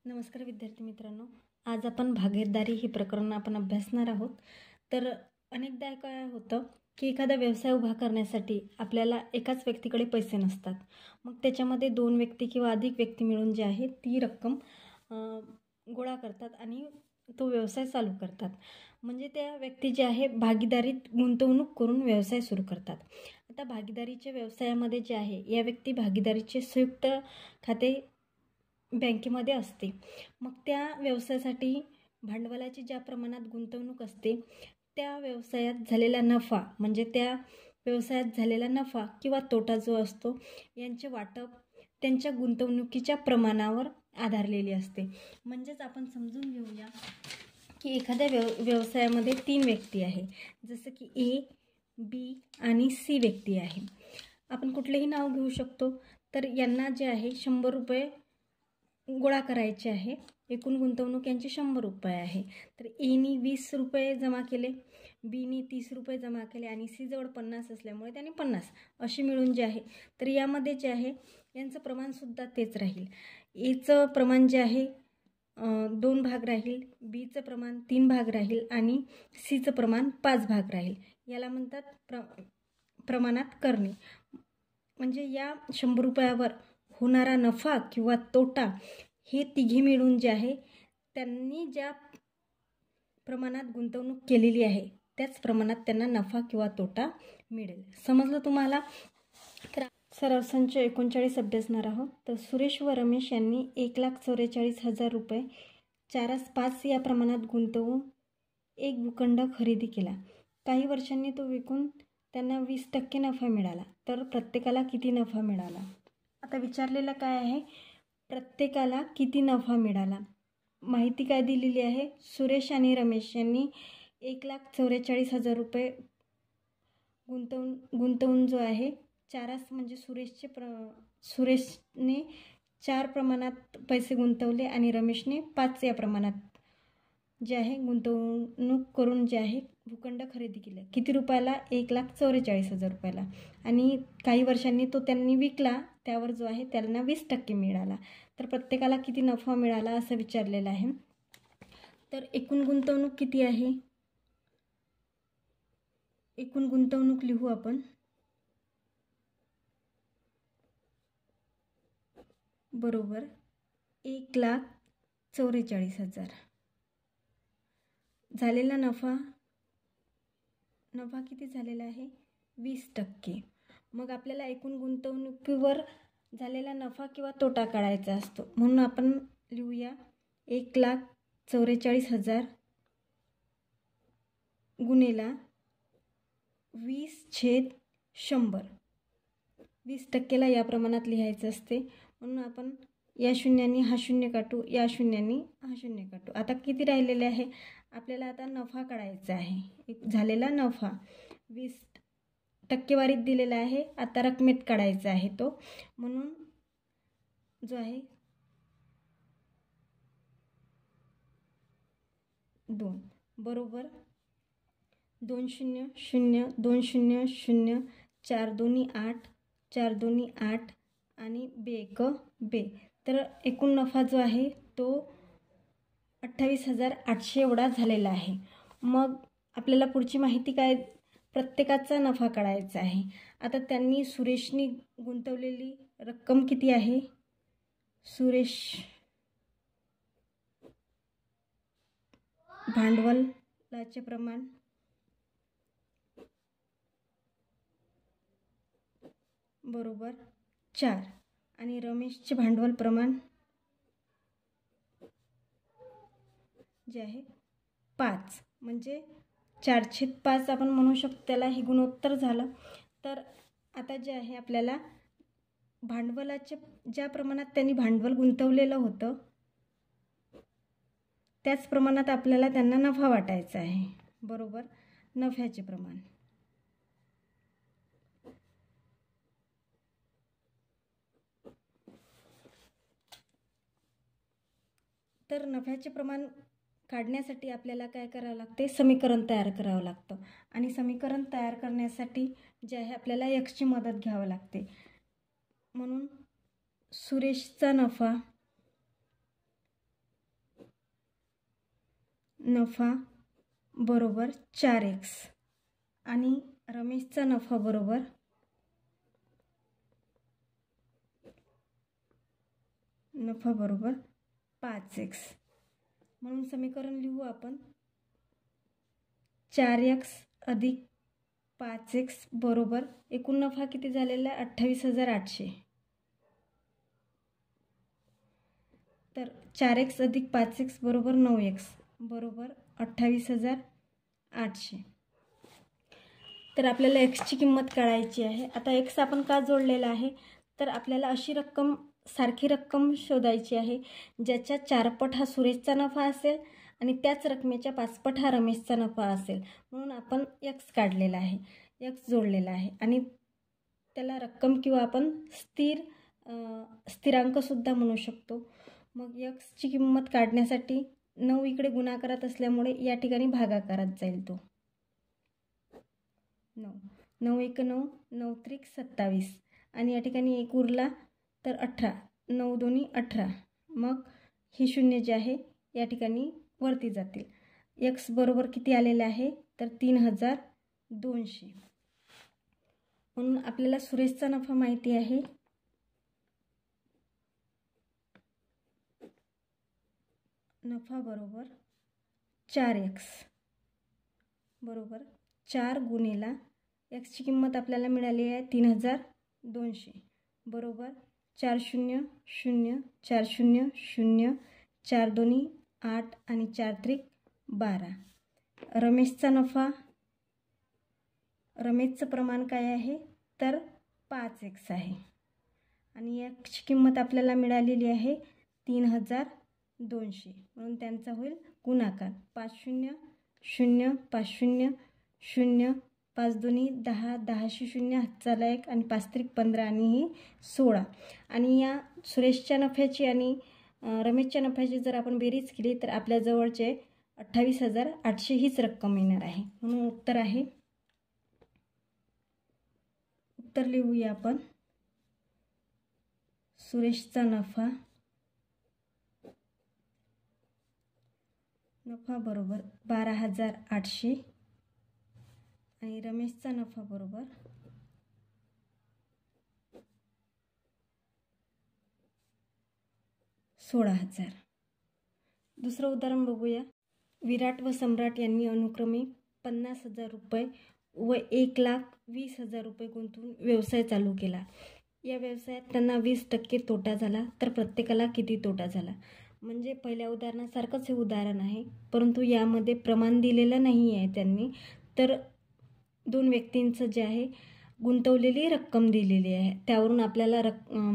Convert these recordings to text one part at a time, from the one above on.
नमस्कार विद्यार्थी मित्रांनो, आज आपण भागीदारी ही प्रकरण आपण अभ्यासणार आहोत. तर अनेकदा काय होतं की एखादा व्यवसाय उभा करण्यासाठी आपल्याला एकाच व्यक्तीकडे पैसे नसतात. मग त्याच्यामध्ये 2 व्यक्ती किंवा अधिक व्यक्ती मिळून जे आहे ती रक्कम गोळा करतात आणि तो व्यवसाय चालू करतात. म्हणजे त्या व्यक्ती जे आहे भागीदारीत गुंतवणूक करून व्यवसाय सुरू करतात. आता भागीदारीच्या व्यवसायामध्ये जे आहे या व्यक्ती भागीदारीचे संयुक्त खाते बँकेमध्ये असते. मग त्या व्यवसायासाठी भांडवलाची ज्या प्रमाणात गुंतवणूक असते त्या व्यवसायात झालेला नफा म्हणजे त्या व्यवसायात झालेला नफा किंवा तोटा जो असतो यांचे वाटप त्यांच्या गुंतवणुकीच्या प्रमाणावर आधारलेली असते. म्हणजेच आपण समजून घेऊया की एखाद्या व्यवसायामध्ये 3 व्यक्ती आहे, जसं की ए, बी आणि सी व्यक्ती आहे. आपण कुठलेही नाव घेऊ शकतो. तर यांना जे आहे 100 रुपये गोळा करायचे आहे. एकूण गुंतवणूक यांची 100 रुपये आहे. तर एनी 20 रुपये जमा केले, बीनी 30 रुपये जमा केले आणि सी जवळ 50 असल्यामुळे त्याने 50 अशी मिळून जे आहे. तर यामध्ये जे आहे यांचं प्रमाणसुद्धा तेच राहील. एचं प्रमाण जे आहे 2 भाग राहील, बीचं प्रमाण 3 भाग राहील आणि सीचं प्रमाण 5 भाग राहील. याला म्हणतात प्रमाणात करणे. म्हणजे या 100 रुपयावर होणारा नफा किंवा तोटा हे तिघे मिळून जे आहे त्यांनी ज्या प्रमाणात गुंतवणूक केलेली आहे त्याच प्रमाणात त्यांना नफा किंवा तोटा मिळेल. समजलं तुम्हाला? तर सराव संच 39 अभ्यासणार आहोत. तर सुरेश व रमेश यांनी 1,44,000 रुपये 4/5 या प्रमाणात गुंतवून एक भूखंड खरेदी केला. काही वर्षांनी तो विकून त्यांना 20% नफा मिळाला. तर प्रत्येकाला किती नफा मिळाला? आता विचारलेलं काय आहे, प्रत्येकाला किती नफा मिळाला. माहिती काय दिलेली आहे, सुरेश आणि रमेश यांनी 1,44,000 रुपये गुंतवून जो आहे 4 म्हणजे सुरेशने 4 प्रमाणात पैसे गुंतवले आणि रमेशने 5 या प्रमाणात जे आहे गुंतवणूक करून जे आहे भूखंड खरेदी केलं. किती रुपयाला? 1,44,000 रुपयाला. आणि काही वर्षांनी तो त्यांनी विकला, त्यावर जो आहे त्यांना 20% मिळाला. तर प्रत्येकाला किती नफा मिळाला असं विचारलेलं आहे. तर एकूण गुंतवणूक किती आहे? एकूण गुंतवणूक लिहू आपण. बरोबर 1,44,000. झालेला नफा किती झालेला आहे? 20%. मग आपल्याला एकूण गुंतवणुकीवर झालेला नफा किंवा तोटा काढायचा असतो. म्हणून आपण लिहूया 1,44,000 गुणिले 20/100. 20%ला या प्रमाणात लिहायचं असते. म्हणून आपण या शून्यानी हा शून्य काटू, या शून्यानी हा शून्य काटू. आता किती राहिलेले आहे? आपल्याला आता नफा काढायचा आहे. झालेला नफा 20 टक्केवारीत दिलेला आहे. आता रकमेत काढायचा आहे तो. म्हणून जो आहे 2 बरोबर 2 0 0 2 0 0 4 2 8 4 2 8 आणि 2 1 तर एकूण नफा जो आहे तो 28,800 एवढा झालेला आहे. मग आपल्याला पुढची माहिती काय? प्रत्येकाचा नफा काढायचा आहे. आता त्यांनी सुरेशनी गुंतवलेली रक्कम किती आहे? सुरेश भांडवलाचे प्रमाण बरोबर 4 आणि रमेशचे भांडवल प्रमाण जे आहे 5 म्हणजे 4/5 आपण म्हणू शकतो. त्याला हे गुणोत्तर झालं. तर आता जे आहे आपल्याला भांडवलाचे ज्या प्रमाणात त्यांनी भांडवल गुंतवलेलं होतं त्याच प्रमाणात आपल्याला त्यांना नफा वाटायचा आहे. बरोबर नफ्याचे प्रमाण. तर नफ्याचे प्रमाण काढण्यासाठी आपल्याला काय करावं लागते? समीकरण तयार करावं लागतं. आणि समीकरण तयार करण्यासाठी जे आहे आपल्याला एक्सची मदत घ्यावं लागते. म्हणून सुरेशचा नफा नफा बरोबर 4x आणि रमेशचा नफा बरोबर नफा बरोबर 5x. म्हणून समीकरण लिहू आपण 4x अधिक 5x बरोबर एकूण नफा किती झालेला आहे 28,800. तर 4x अधिक 5x बरोबर 9x बरोबर 28,800. तर आपल्याला एक्सची किंमत काढायची आहे. आता एक्स आपण का जोडलेला आहे तर आपल्याला अशी रक्कम सारखी रक्कम शोधायची आहे ज्याच्या 4पट हा सुरेशचा नफा असेल आणि त्याच रकमेच्या 5पट हा रमेशचा नफा असेल. म्हणून आपण एक्स काढलेला आहे, एक्स जोडलेला आहे आणि त्याला रक्कम किंवा आपण स्थिरांकसुद्धा म्हणू शकतो. मग एक्सची किंमत काढण्यासाठी 9 इकडे गुणाकारात असल्यामुळे या ठिकाणी भागाकारात जाईल. तो 9 9 1 9 9 त्रिक 27 आणि या ठिकाणी 1 उरला तर 18 9 दोन्ही 18. मग ही शून्य जे आहे या ठिकाणी वरती जातील. एक्स बरोबर किती आलेले आहे तर 3,200. म्हणून आपल्याला सुरेशचा नफा माहिती आहे. नफा बरोबर 4x बरोबर 4 गुणिला एक्सची किंमत आपल्याला मिळाली आहे 3,200 बरोबर 4 0 0 4 0 0 4 दोन्ही 8 आणि 4 त्रिक 12. रमेशचा नफा रमेशचं प्रमाण काय आहे तर 5x आहे आणि एक्सची किंमत आपल्याला मिळालेली आहे 3,200. म्हणून त्यांचा होईल गुणाकार 5 0 0 5 0 0 5 दोन्ही 10 10शी 0 हातचाला 1 आणि 5 त्रिक 15 आणि ही 16. आणि या सुरेशच्या नफ्याची आणि रमेशच्या नफ्याची जर आपण बेरीज केली तर आपल्या जवळचे 28,800 हीच रक्कम येणार आहे. म्हणून उत्तर लिहूया आपण. सुरेशचा नफा बरोबर 12,800 आणि रमेशचा नफा बरोबर 16,000. दुसरं उदाहरण बघूया. विराट व सम्राट यांनी अनुक्रमे 50,000 रुपये व 1,20,000 रुपये गुंतवून व्यवसाय चालू केला. या व्यवसायात त्यांना 20% तोटा झाला तर प्रत्येकाला किती तोटा झाला. म्हणजे पहिल्या उदाहरणासारखंच हे उदाहरण आहे, परंतु यामध्ये प्रमाण दिलेलं नाही आहे त्यांनी. तर 2 व्यक्तींचं जे आहे गुंतवलेली रक्कम दिलेली आहे, त्यावरून आपल्याला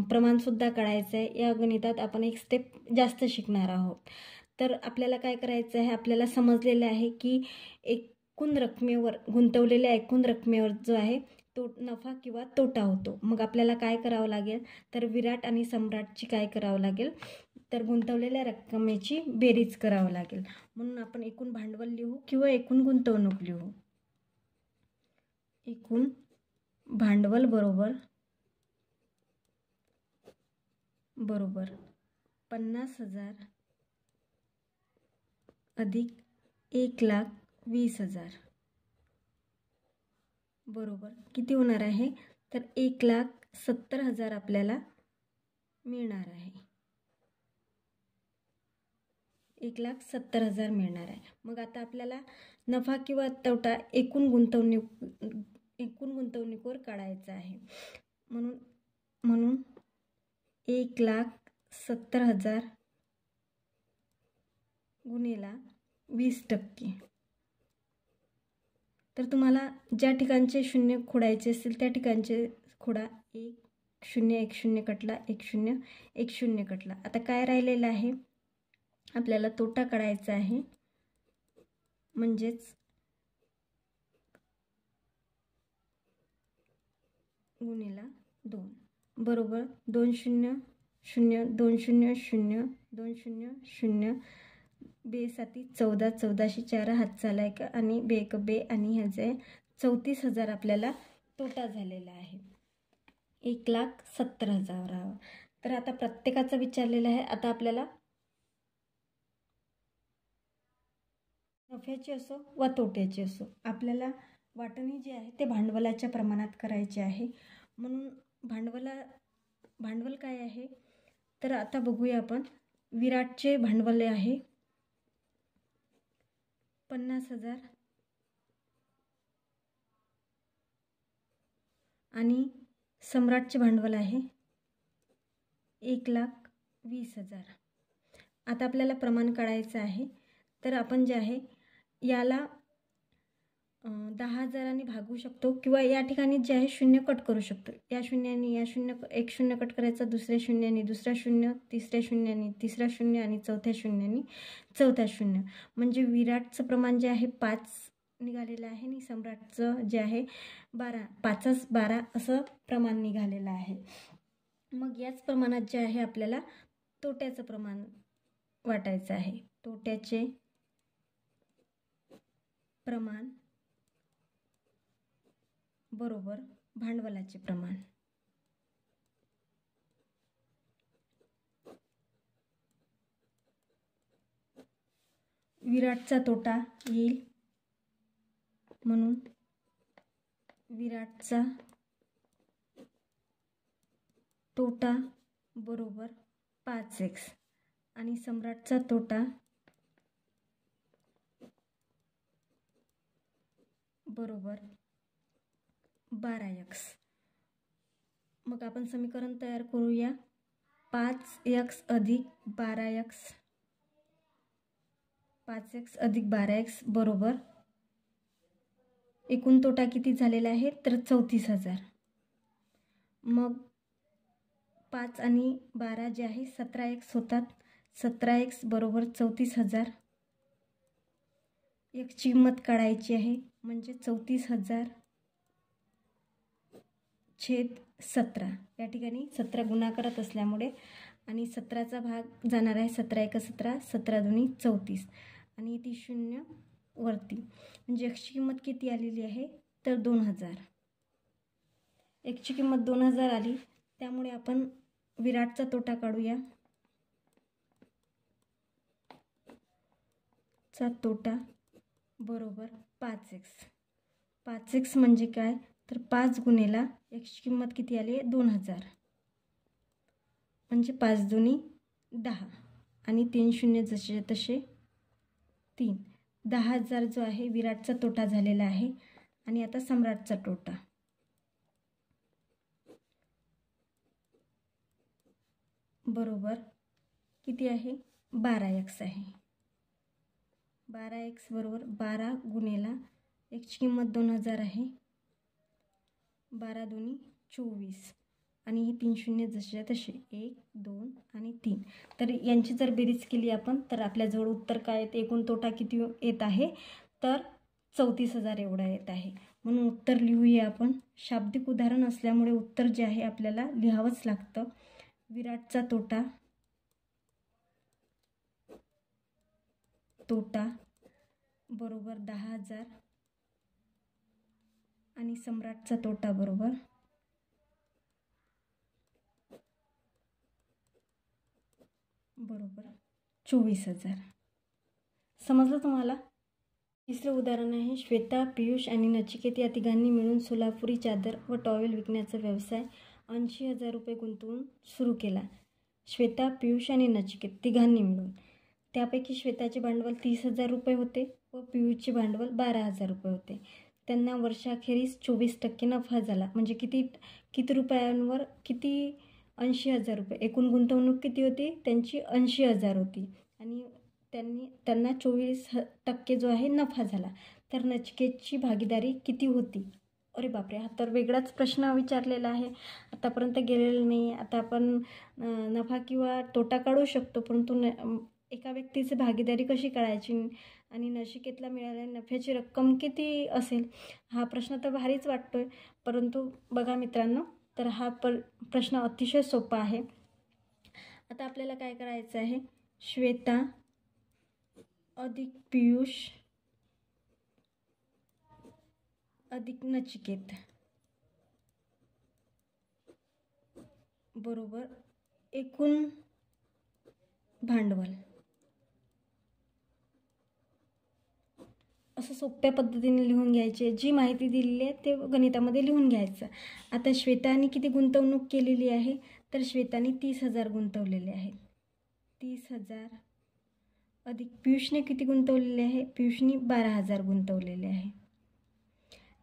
प्रमाणसुद्धा काढायचं आहे. या गणितात आपण एक स्टेप जास्त शिकणार आहोत. तर आपल्याला काय करायचं आहे, आपल्याला समजलेलं आहे की एकूण रकमेवर गुंतवलेल्या एकूण रकमेवर जो आहे तो नफा किंवा तोटा होतो. मग आपल्याला काय करावं लागेल तर विराट आणि सम्राटची काय करावं लागेल तर गुंतवलेल्या रकमेची बेरीज करावं लागेल. म्हणून आपण एकूण भांडवल लिहू किंवा एकूण गुंतवणूक लिहू. एकूण भांडवल बरोबर 50,000 अधिक 1,20,000 बरोबर किती होणार आहे तर 1,70,000 आपल्याला मिळणार आहे. 1,70,000 मिळणार आहे. मग आता आपल्याला नफा किंवा तोटा एकूण गुंतवणुकीवर काढायचा आहे. म्हणून 1,70,000 गुणिला 20%. तर तुम्हाला ज्या ठिकाणचे शून्य खोडायचे असतील त्या ठिकाणचे खोडा. 1 0 1 0 कटला, 1 0 1 0 कटला. आता काय राहिलेलं आहे आपल्याला तोटा काढायचा आहे. म्हणजेच गुणिला 2 बरोबर 2 0 0 2 0 0 2 0 0 बे 7 14 14शी 4 हातचाला 1 आणि बे 1 बे आणि ह्याचे 34,000 आपल्याला तोटा झालेला आहे. 1,70,000. तर आता प्रत्येकाचं विचारलेलं आहे. आता आपल्याला नफ्याची असो वा तोट्याची असो, आपल्याला वाटणी जी आहे ते भांडवलाच्या प्रमाणात करायची आहे. म्हणून भांडवल काय आहे तर आता बघूया आपण. विराटचे भांडवल आहे 50,000 आणि सम्राटचे भांडवल आहे 1,20,000. आता आपल्याला प्रमाण काढायचं आहे. तर आपण जे आहे याला 10,000 भागू शकतो किंवा या ठिकाणी जे आहे शून्य कट करू शकतो. या शून्याने या शून्य, एक शून्य कट करायचा, दुसऱ्या शून्याने दुसरा शून्य, तिसऱ्या शून्याने तिसरा शून्य आणि चौथ्या शून्याने चौथा शून्य. म्हणजे विराटचं प्रमाण जे आहे 5 निघालेलं आहे आणि सम्राटचं जे आहे 12, 5च 12 असं प्रमाण निघालेलं आहे. मग याच प्रमाणात जे आहे आपल्याला तोट्याचं प्रमाण वाटायचं आहे. तोट्याचे प्रमाण बरोबर भांडवलाचे प्रमाण. विराटचा तोटा येईल म्हणून विराटचा तोटा बरोबर 5x आणि सम्राटचा तोटा बरोबर 12x. मग आपण समीकरण तयार करूया. 5x अधिक 12x, 5x अधिक 12x बरोबर एकूण तोटा किती झालेला आहे तर 34,000. मग 5 आणि 12 जे आहे 17x होतात. 17x बरोबर 34,000. x ची किंमत काढायची आहे म्हणजे 34,000 छेद 17. या ठिकाणी 17 गुणाकारात असल्यामुळे आणि 17चा भाग जाणार आहे 17 एक 17, 17 दुनी 34 आणि ती शून्य वरती. म्हणजे x ची किंमत किती आलेली आहे तर 2,000. x ची किंमत 2,000 आली. त्यामुळे आपण विराटचा तोटा काढूया. चा तोटा बरोबर 5x. 5x म्हणजे काय तर 5 गुणेला x ची किंमत किती आली आहे 2,000 म्हणजे 5 दुनी 10 आणि 3 शून्य जसे तसे 3. 10,000 जो आहे विराटचा तोटा झालेला आहे. आणि आता सम्राटचा तोटा बरोबर किती आहे 12x आहे. 12x बरोबर 12 गुणेला x ची किंमत 2,000 आहे. 12 दुनी 24 आणि ही 3 शून्य जसे तसे 1, 2 आणि 3. तर यांची जर बेरीज केली आपण तर आपल्याजवळ उत्तर काय येते, एकूण तोटा किती येत आहे तर 34,000 एवढा येत आहे. म्हणून उत्तर लिहूया आपण. शाब्दिक उदाहरण असल्यामुळे उत्तर जे आहे आपल्याला लिहावंच लागतं. विराटचा तोटा बरोबर 10,000 आणि सम्राटचा तोटा बरोबर बरोबर 24,000. समजलं तुम्हाला? तिसरे उदाहरण आहे. श्वेता, पियुष आणि नचिकेत या तिघांनी मिळून सोलापुरी चादर व टॉवेल विकण्याचा व्यवसाय 80,000 रुपये गुंतवून सुरू केला. श्वेता, पियुष आणि नचिकेत तिघांनी मिळून. त्यापैकी श्वेताचे भांडवल 30,000 रुपये होते व पियुषचे भांडवल 12,000 रुपये होते. त्यांना वर्षाखेरीस 24% नफा झाला. म्हणजे किती रुपयांवर किती 80,000 रुपये. एकूण गुंतवणूक किती होती त्यांची 80,000 होती आणि त्यांना 24% जो आहे नफा झाला. तर नचिकेतची भागीदारी किती होती? अरे बापरे, हा तर वेगळाच प्रश्न विचारलेला आहे. आतापर्यंत गेलेला नाही. आता आपण नफा किंवा तोटा काढू शकतो, परंतु एका व्यक्तीची भागीदारी कशी काढायची आणि नचिकेतला मिळालेल्या नफ्याची रक्कम किती असेल, हा प्रश्न तर भारीच वाटतोय. परंतु बघा मित्रांनो, तर हा प्रश्न अतिशय सोपा आहे. आता आपल्याला काय करायचं आहे, श्वेता अधिक पियुष अधिक नचिकेत बरोबर एकूण भांडवल. असं सोप्या पद्धतीने लिहून घ्यायचे. जी माहिती दिलेली आहे ते गणितामध्ये लिहून घ्यायचं. आता श्वेताने किती गुंतवणूक केलेली आहे, तर श्वेताने 30,000 गुंतवलेले आहेत. 30,000 अधिक पियुषने किती गुंतवलेले आहे, पियुषने 12,000 गुंतवलेले आहे.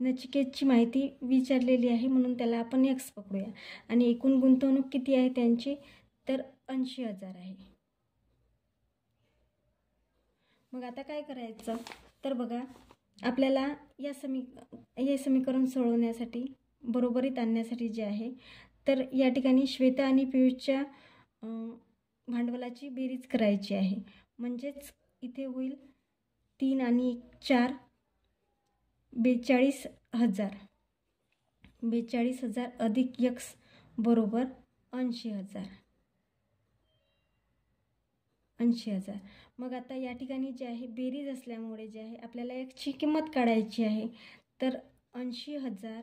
नचिकेतची माहिती विचारलेली आहे म्हणून त्याला आपण x पकडूया. आणि एकूण गुंतवणूक किती आहे त्यांची, तर 80,000 आहे. मग आता काय करायचं, तर बघा आपल्याला हे समीकरण सोडवण्यासाठी बरोबरीत आणण्यासाठी जे आहे, तर या ठिकाणी श्वेता आणि पियुषच्या भांडवलाची बेरीज करायची आहे. म्हणजेच इथे होईल 3 आणि 4 42,000. 42,000 अधिक x बरोबर 80,000. 80,000. मग आता या ठिकाणी जे आहे बेरीज असल्यामुळे जे आहे आपल्याला एक्सची किंमत काढायची आहे. तर 80,000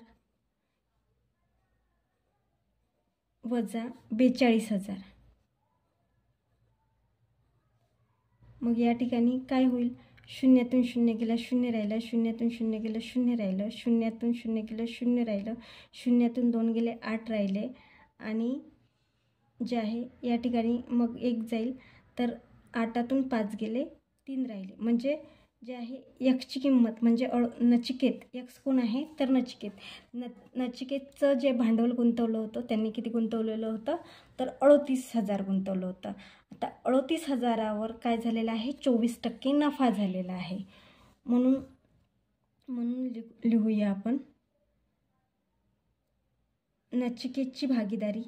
वजा 42,000. मग या ठिकाणी काय होईल, शून्यातून शून्य गेला, शून्य राहिलं, शून्यातून शून्य गेलं, शून्य राहिलं, शून्यातून शून्य गेलं, शून्य राहिलं, शून्यातून 2 गेले, 8 राहिले. आणि जे आहे या ठिकाणी मग 1 जाईल, तर 8तून 5 गेले, 3 राहिले. म्हणजे जे आहे एक्सची किंमत म्हणजे नचिकेत, एक्स कोण आहे तर नचिकेत. नचिकेतचं जे भांडवल गुंतवलं होतं त्यांनी किती गुंतवलेलं होतं, तर 38,000 गुंतवलं होतं. आता 38,000वर काय झालेलं आहे, 24% नफा झालेला आहे. म्हणून लिहूया आपण नचिकेतची भागीदारी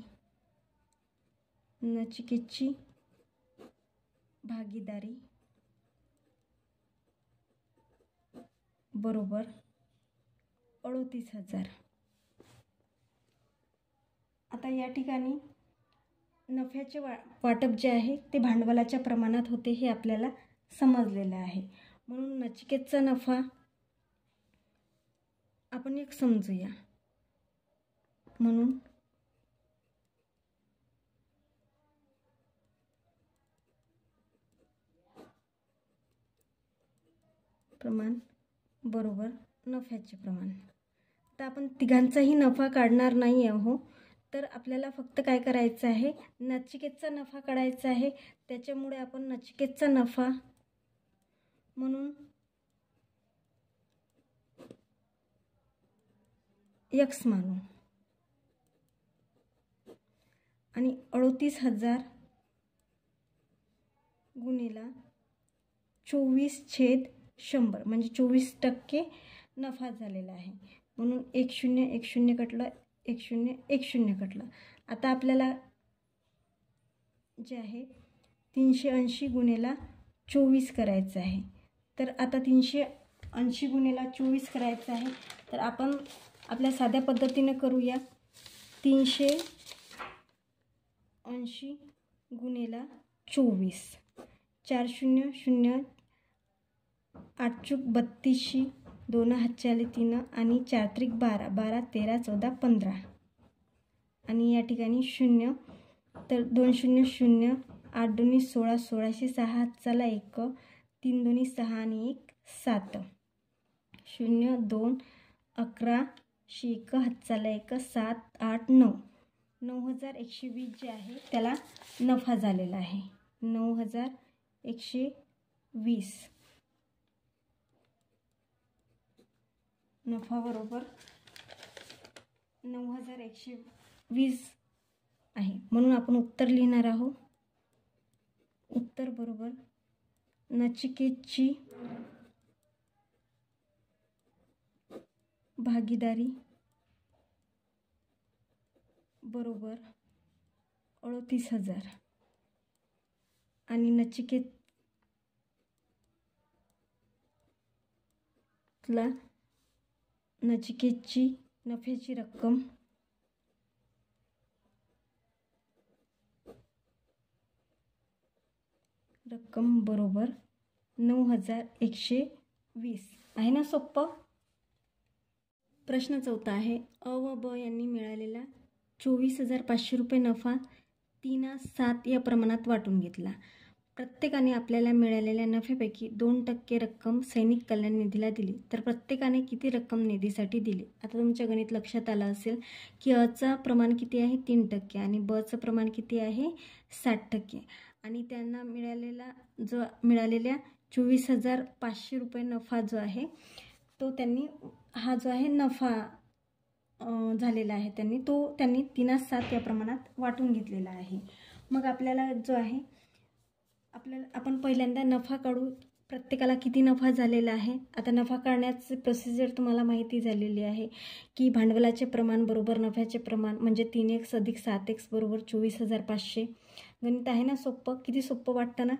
बरोबर 38,000. आता या ठिकाणी नफ्याचे वाटप जे आहे ते भांडवलाच्या प्रमाणात होते हे आपल्याला समजलेलं आहे. म्हणून नचिकेतचा नफा आपण एक समजूया. म्हणून प्रमाण बरोबर नफ्याचे प्रमाण. तर आपण तिघांचाही नफा काढणार नाही आहोत, तर आपल्याला फक्त काय करायचं आहे, नचिकेतचा नफा काढायचा आहे. त्याच्यामुळे आपण नचिकेतचा नफा म्हणून x मानू. आणि 38,000 गुणिला 24/100 म्हणजे 24% नफा झालेला आहे. म्हणून 1 0 1 0 कटलं, 1 0 1 0 कटलं. आता आपल्याला जे आहे 380 गुणिला 24 करायचं आहे. तर आता 380 गुणिला 24 करायचं आहे, तर आपण आपल्या साध्या पद्धतीने करूया. 380 गुणिला 24, 4 0 0 8 चूक 32, 2 हातचे आले 3 आणि 4 त्रिक 12, 12 13 14 15 आणि या ठिकाणी 0, तर 2 0 0, 8 2 16, 16 6 हातचाला 1, 3 2 6 आणि 1 7, 0 2 11 1 हातचाला 1 7 8 9, 9,120 जे आहे त्याला नफा झालेला आहे. 9,120 नफा बरोबर 9,120 आहे. म्हणून आपण उत्तर लिहिणार आहोत. उत्तर बरोबर नचिकेतची भागीदारी बरोबर 38,000 आणि नचिकेतची नफ्याची रक्कम बरोबर 9,120 आहे ना. सोपं. प्रश्न 4 आहे. अ व ब यांनी मिळालेला 24,500 रुपये नफा 3/7 या प्रमाणात वाटून घेतला. प्रत्येकाने आपल्याला मिळालेल्या नफ्यापैकी 2% रक्कम सैनिक कल्याण निधीला दिली, तर प्रत्येकाने किती रक्कम निधीसाठी दिली? आता तुमच्या गणित लक्षात आलं असेल की अचं प्रमाण किती आहे? 3% आणि बचं प्रमाण किती आहे? 60%. आणि त्यांना मिळालेल्या 24,500 रुपये नफा जो आहे तो त्यांनी हा जो आहे नफा झालेला आहे त्यांनी 3/7 या प्रमाणात वाटून घेतलेला आहे. मग आपल्याला जो आहे आपण पहिल्यांदा नफा काढू. प्रत्येकाला किती नफा झालेला आहे? आता नफा काढण्याची प्रोसिजर तुम्हाला माहिती झालेली आहे की भांडवलाचे प्रमाण बरोबर नफ्याचे प्रमाण म्हणजे 3x अधिक 7x बरोबर 24,500. गणित आहे ना सोपं? किती सोपं वाटतं ना?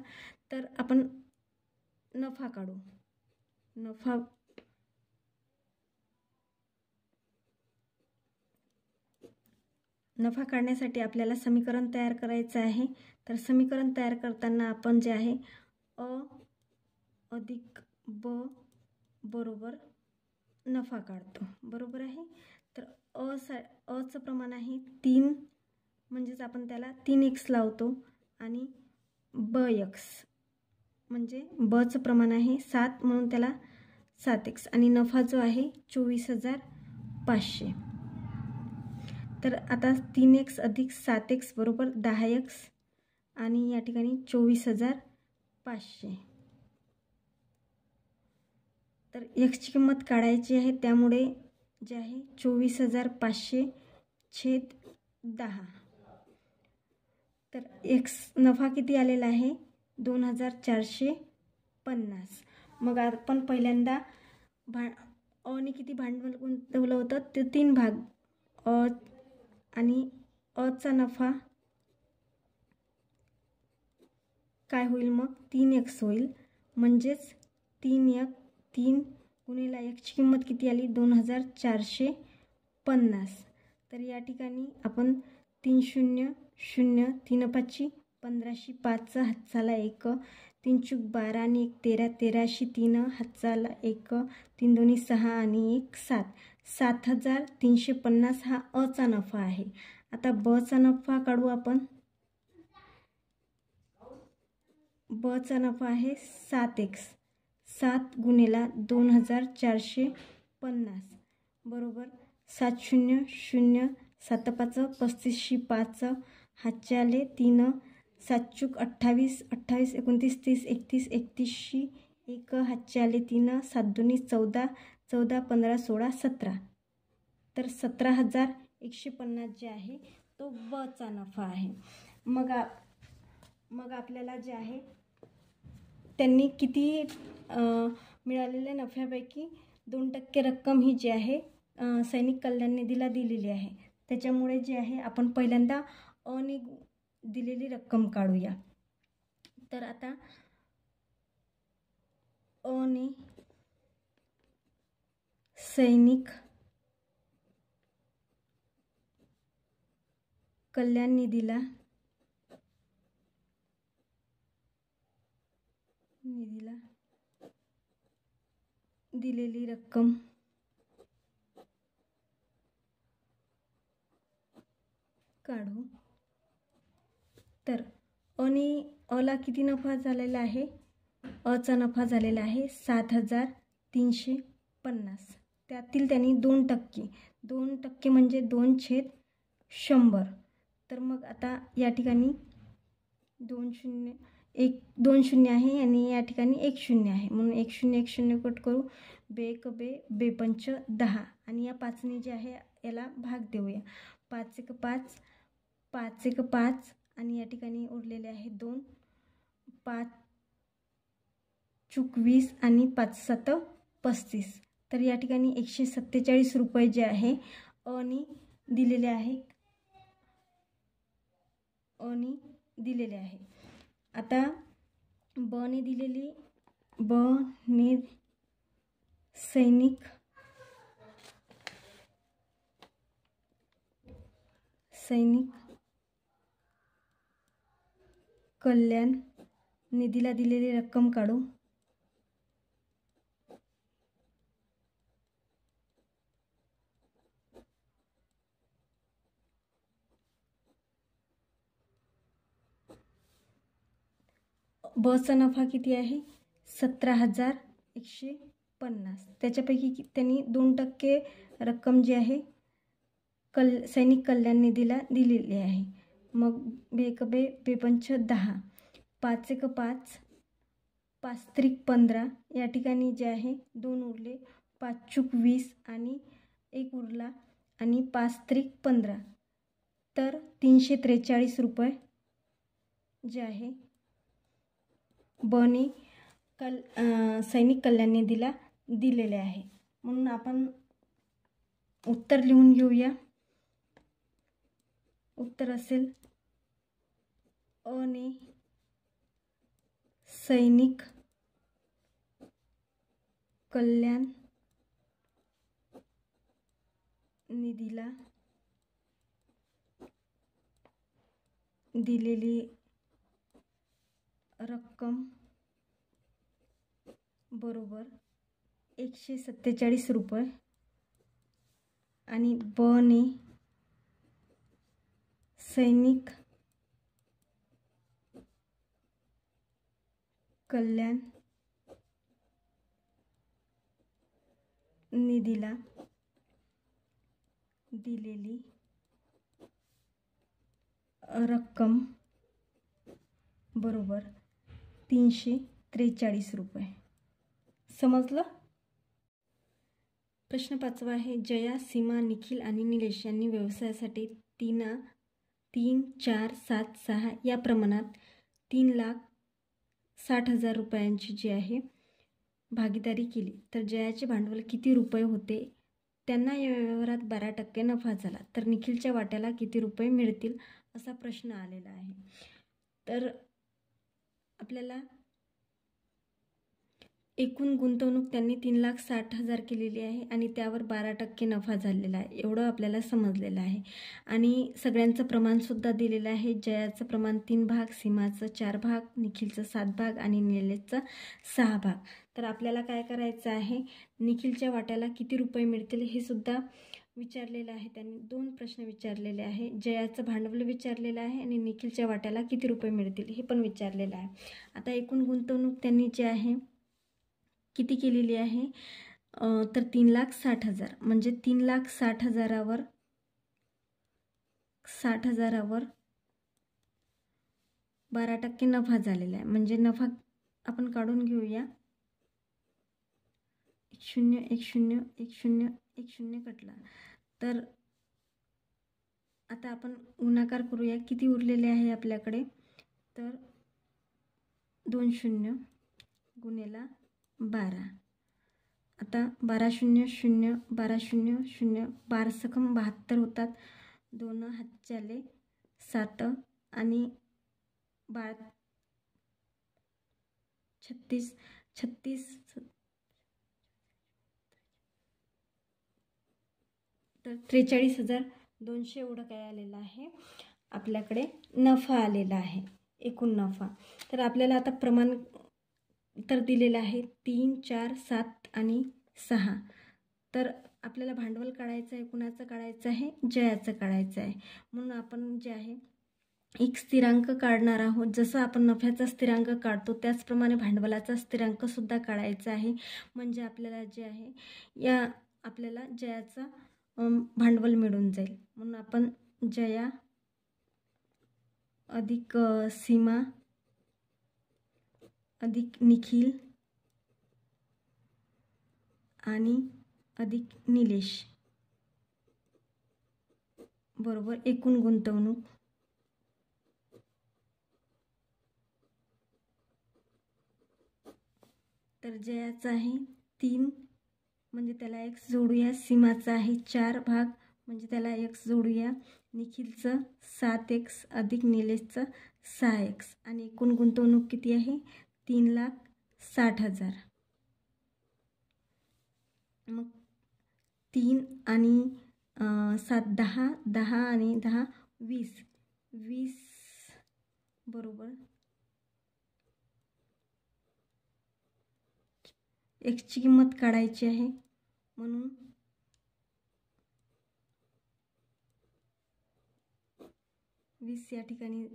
तर आपण नफा काढू. नफा काढण्यासाठी आपल्याला समीकरण तयार करायचं आहे. तर समीकरण तयार करताना आपण जे आहे अ अधिक ब बरोबर नफा काढतो, बरोबर आहे. तर अचं प्रमाण आहे 3, म्हणजेच आपण त्याला 3x लावतो आणि bx म्हणजे बचं प्रमाण आहे 7 म्हणून त्याला 7x आणि नफा जो आहे 24,500. तर आता 3x अधिक 7x बरोबर 10x आणि या ठिकाणी 24,500. तर एक्सची किंमत काढायची आहे, त्यामुळे जे आहे 24,500/10. तर एक्स नफा किती आलेला आहे? 2,450. मग आपण पहिल्यांदा अने किती भांडवल गुंतवलं होतं ते 3 भाग. आणि अचा नफा काय होईल? मग 3x होईल, म्हणजेच 3 गुणिले एक्सची किंमत किती आली? 2,450. तर या ठिकाणी आपण 3 0 0 3 5 15 5 हातचाला 1 3 चूक 12 आणि 1 13 13 3 हातचाला 1 3 2 6 आणि 1 7 7,350 हा अचा नफा आहे. आता बचा नफा काढू आपण. बचा नफा आहे 7x. 7 गुणिले 2,450 बरोबर 7 0 0 7 5 35 5 हातचे आले 3 7 चूक 28 28 29 30 31 31 1 हातचे आले 3 7 2 14 14 15 16 17. तर 17,150 जे आहे तो बचा नफा आहे. मग आपल्याला जे आहे त्यांनी किती मिळालेल्या नफ्यापैकी 2% रक्कम ही जी आहे सैनिक कल्याण निधीला दिलेली आहे. त्याच्यामुळे जे आहे आपण पहिल्यांदा अने दिलेली रक्कम काढूया. तर आता अने सैनिक कल्याण निधीला दिलेली रक्कम काढू. तर अला किती नफा झालेला आहे? अचा नफा झालेला आहे 7,350. त्यातील त्यांनी 2% म्हणजे 2/100. तर मग आता या ठिकाणी 2 0 आहे आणि या ठिकाणी 1 0 आहे, म्हणून 1 0 1 0 कट करू. बे 5 10 आणि या 5ने जे आहे याला भाग देऊया. 5 1 5 5 1 5 आणि या ठिकाणी उरलेले आहे 2 5 चूक 20 आणि 5 7 35. तर या ठिकाणी 147 रुपये जे आहे अने दिलेले आहे. आता बने सैनिक कल्याण निधीला दिलेली रक्कम काढू. बचा नफा किती आहे 17,150. त्याच्यापैकी त्यांनी 2% रक्कम जी आहे सैनिक कल्याण निधीला दिलेली आहे. मग बेकबे बेपंच 10, 5 एक 5, 5 त्रिक 15. या ठिकाणी जे आहे 2 उरले, 5 चूक 20 आणि 1 उरला आणि 5 त्रिक 15. तर 343 रुपये जे आहे बने सैनिक कल्याण निधीला दिलेले आहे. म्हणून आपण उत्तर लिहून घेऊया. उत्तर असेल अ ने सैनिक कल्याण निधीला दिलेली रक्कम बरोबर 147 रुपये आणि ब ने सैनिक कल्याण निधीला दिलेली रक्कम बरोबर 343 रुपये. समजलं? प्रश्न 5वा आहे. जया, सीमा, निखिल आणि निलेश यांनी व्यवसायासाठी 3, 4, 7, 6 या प्रमाणात 3,60,000 रुपयांची जी आहे भागीदारी केली. तर जयाचे भांडवल किती रुपये होते? त्यांना या व्यवहारात 12% नफा झाला. तर निखिलच्या वाट्याला किती रुपये मिळतील असा प्रश्न आलेला आहे. तर आपल्याला एकूण गुंतवणूक त्यांनी 3,60,000 केलेली आहे आणि त्यावर 12% नफा झालेला आहे, एवढं आपल्याला समजलेलं आहे. आणि सगळ्यांचं प्रमाणसुद्धा दिलेलं आहे. जयाचं प्रमाण 3 भाग, सीमाचं 4 भाग, निखिलचं 7 भाग आणि निलेशचं 6 भाग. तर आपल्याला काय करायचं आहे, निखिलच्या वाट्याला किती रुपये मिळतील हे सुद्धा विचारलेलं आहे. त्यांनी 2 प्रश्न विचारलेले आहे. जयाचं भांडवल विचारलेलं आहे आणि निखिलच्या वाट्याला किती रुपये मिळतील हे पण विचारलेलं आहे. आता एकूण गुंतवणूक त्यांनी जी आहे किती केलेली आहे, तर 3,60,000 म्हणजे 3,60,000वर 12% नफा झालेला आहे. म्हणजे नफा आपण काढून घेऊया. 0, 1, 0, 1, 0, 1, 0 कटला. तर आता आपण गुणाकार करूया. किती उरलेले आहे आपल्याकडे, तर 2 0 गुणेला 12. आता 12 0 0, 12 0 0, 12 सकम 72 होतात. 2 हातच्याले 7 आणि 12 36 तर 43,200 एवढं काय आलेलं आहे आपल्याकडे नफा आलेला आहे, एकूण नफा. तर आपल्याला आता प्रमाण तर दिलेलं आहे 3, 4, 7 आणि 6. तर आपल्याला भांडवल काढायचं आहे. कुणाचं काढायचं आहे? जयाचं काढायचं आहे. म्हणून आपण जे आहे एक स्थिरांक काढणार आहोत. जसं आपण नफ्याचा स्थिरांक काढतो त्याचप्रमाणे भांडवलाचा स्थिरांक सुद्धा काढायचा आहे. म्हणजे आपल्याला जे आहे या आपल्याला जयाचा भांडवल मिळून जाईल. म्हणून आपण जया अधिक सीमा अधिक निखिल आणि अधिक निलेश बरोबर एकूण गुंतवणूक तर जयाचा आहे 3 म्हणजे त्याला x जोडूया. सीमाचा आहे 4 भाग म्हणजे त्याला x जोडूया. निखिलचं 7x अधिक निलेशचं 6x आणि एकूण गुंतवणूक किती आहे 3,60,000. मग 3 आणि 7 10, 10 आणि 10 20, 20 बरोबर x ची किंमत काढायची आहे. म्हणून 20 या ठिकाणी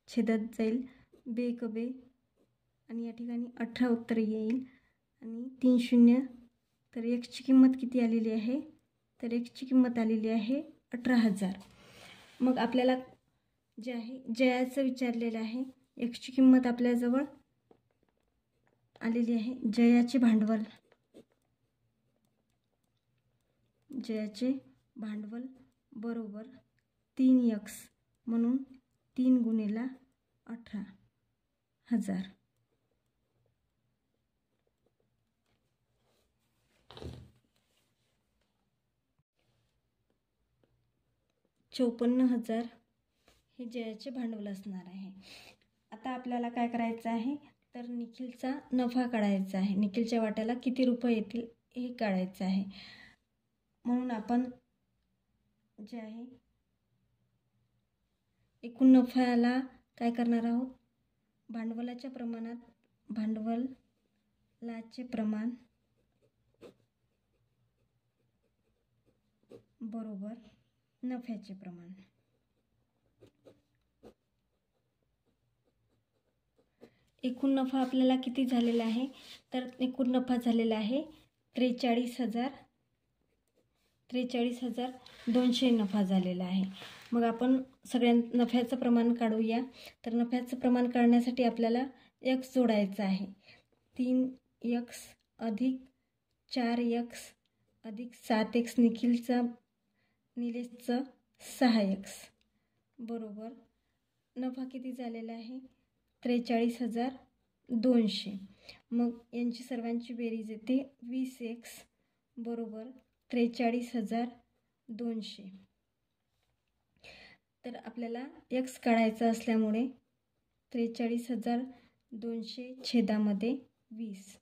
छेदात जाईल. बे एक बे आणि या ठिकाणी 18 उत्तर येईल आणि 3 शून्य. तर एक्सची किंमत किती आलेली आहे? तर एक्सची किंमत आलेली आहे 18,000. मग आपल्याला जे आहे जयाचं विचारलेलं आहे. एक्सची किंमत आपल्याजवळ आलेली आहे. जयाचे भांडवल, जयाचे भांडवल बरोबर 3x म्हणून 3 गुणिले 18,000. $54,000 हे जयाचे भांडवल असणार आहे. आता आपल्याला काय करायचं आहे? तर निखिलचा नफा काढायचा आहे. निखिलच्या वाट्याला किती रुपये येतील हे काढायचं आहे. म्हणून आपण जे आहे एकूण नफ्याला काय करणार आहोत? भांडवलाच्या प्रमाणात भांडवलाचे प्रमाण बरोबर नफ्याचे प्रमाण. एकूण नफा आपल्याला किती झालेला आहे? तर एकूण नफा झालेला आहे 43,200 नफा झालेला आहे. मग आपण सगळ्या नफ्याचं प्रमाण काढूया. तर नफ्याचं प्रमाण काढण्यासाठी आपल्याला x जोडायचं आहे. 3x अधिक 4x अधिक 7x निलेशचं 6x बरोबर नफा किती झालेला आहे? 43,200. मग यांची सर्वांची बेरीज येते 20x बरोबर 43,200. तर आपल्याला x काढायचा असल्यामुळे 43,200 छेदामध्ये 20.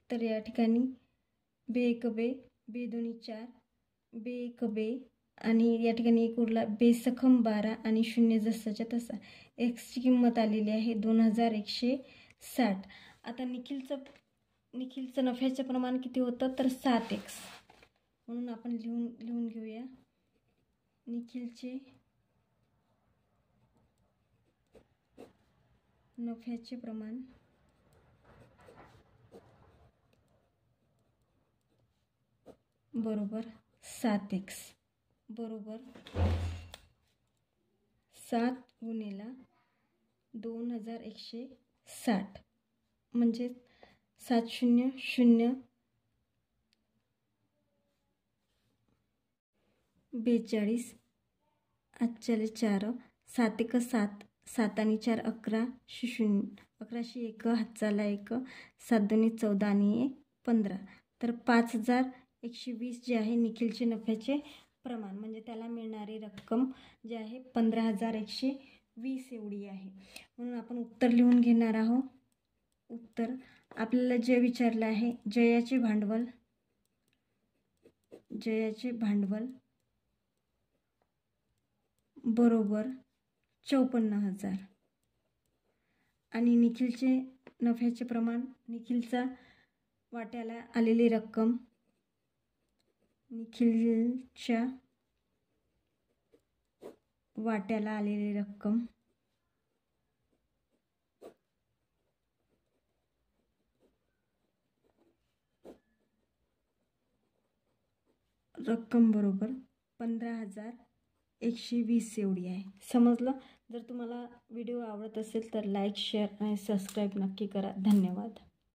तर या ठिकाणी बे एक बे, बे दोन्ही 4, बे एक बे आणि या ठिकाणी एक उरला बे सखम 12 आणि 0 जसाच्या तसा. एक्सची किंमत आलेली आहे 2160. आता निखिलचं नफ्याचं प्रमाण किती होतं? तर 7x. म्हणून आपण लिहून घेऊया. निखिलचे नफ्याचे प्रमाण बरोबर 7x बरोबर 7 गुणिले 2160 म्हणजे 700 42. 4 7 एक 7, 7 आणि 4 11, 0 11 1 हातचाला 1, 7 दोन्ही 14 आणि 1 15. तर 5,120 जे आहे निखिलचे नफ्याचे प्रमाण म्हणजे त्याला मिळणारी रक्कम जी आहे 15,120 एवढी आहे. म्हणून आपण उत्तर लिहून घेणार आहोत. उत्तर आपल्याला जे विचारलं आहे जयाचे भांडवल बरोबर 54,000 आणि निखिलचे नफ्याचे प्रमाण, निखिलचा वाट्याला आलेली रक्कम, निखिलच्या वाट्याला आलेली रक्कम बरोबर 15,120 एवढी आहे. समजलं? जर तुम्हाला व्हिडिओ आवडत असेल तर लाईक, शेअर आणि सबस्क्राईब नक्की करा. धन्यवाद.